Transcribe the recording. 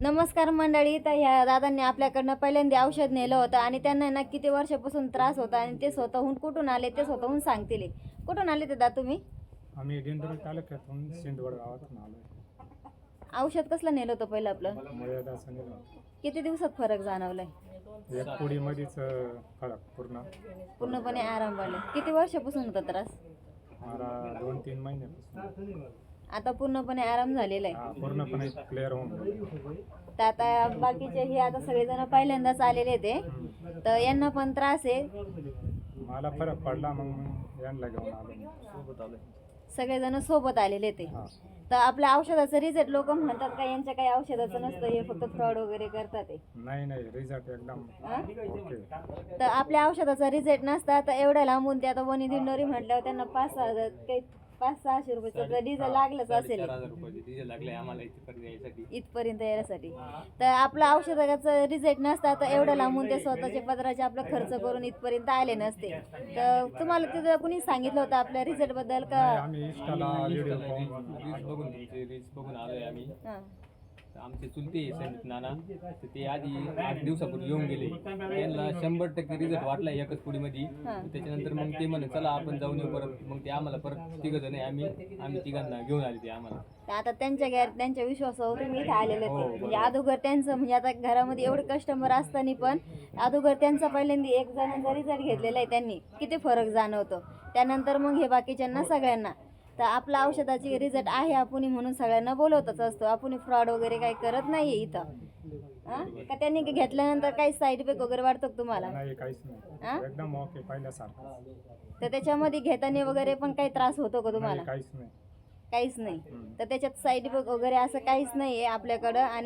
नमस्कार मंडळी. तर ह्या दादांनी आपल्याकडनं पहिल्यांदा औषध नेलं होतं आणि त्यांना ना किती वर्षापासून त्रास होता आणि ते स्वतःहून कुठून आले ते स्वतःहून सांगतील. कुठून आले ते दादा तुम्ही? आम्ही दिंडोरी तालुक्यातून सिंदवड गावातून आलोय. औषध कसलं नेलं होतं पहिलं आपलं? मर्यादाचं नेलं. किती दिवसात फरक जाणवलाय? एक पुडीमध्येच फरक पूर्णपणे आराम पडला. किती वर्षापासून होता त्रास? मला 2-3 महिन्यापासून आता पूर्णपणे आराम झालेला आहे. पूर्णपणे क्लिअर होऊन गेलं. तर आता बाकीचे हे आता सगळेजण पहिल्यांदाच आलेले ते, तर यांना पण त्रास आहे. मला फरक पडला, मग यांना घेऊन आलो. सगळेजण सोबत आलेले ते. तर आपल्या औषधाचं रिझल्ट लोक म्हणतात का यांच्या काही औषधाचं नसतं, हे फक्त फ्रॉड वगैरे करतात ते? नाही, रिझल्ट एकदम ओके. तर आपल्या औषधाचा रिझल्ट नसता तर एवढ्या लांबून ते आता वनी दिंडोरी म्हटल्यावर त्यांना 5-6 काही 500-600 रुपयाचं डिझेल लागलंच असेल इथपर्यंत यायसाठी. तर आपल्या औषधाचा रिझल्ट नसता तर एवढ्या लांबून ते स्वतःचे पदराचे आपला खर्च करून इथपर्यंत आले नसते. तर तुम्हाला तिथं कुणी सांगितलं होतं आपल्या रिझल्ट बद्दल का? आम्ही इंस्टाला व्हिडिओ बघून आलोय आम्ही. आमचे चुलते संदीप नाना, तर ते आधी 8 दिवसापूर्वी येऊन गेले. त्यांना 100% रिझल्ट वाटला एकच पुडीमध्ये. त्याच्यानंतर मग ते म्हणे चला आपण जाऊन येऊ परत. मग ते आम्हाला परत 3 जण आम्ही तिघांना घेऊन आले ते आम्हाला. आता त्यांच्या विश्वासावर तुम्ही इथे आलेले ते. म्हणजे अगोदर त्यांचं म्हणजे आता घरामध्ये एवढे कस्टमर असताना पण अगोदर त्यांचा पहिल्यांदा एक जणांचा रिझल्ट घेतलेला आहे त्यांनी, किती फरक जाणवतो. त्यानंतर मग हे बाकीच्यांना सगळ्यांना. तर आपल्या औषधाची रिझल्ट आहे आपण म्हणून सगळ्यांना बोलवतच असतो. आपण फ्रॉड वगैरे काही करत नाहीये इथं. का त्यांनी घेतल्यानंतर काही साईड इफेक्ट वगैरे वाटतो का तुम्हाला? नाही, काहीच नाही, एकदम ओके पहिल्यासारखं. तर त्याच्यामध्ये घेताना वगैरे पण काही त्रास होतो का तुम्हाला? काहीच नाही. काहीच नाही. तर त्याच्यात साईड इफेक्ट वगैरे असं काहीच नाहीये आपल्याकडं. आणि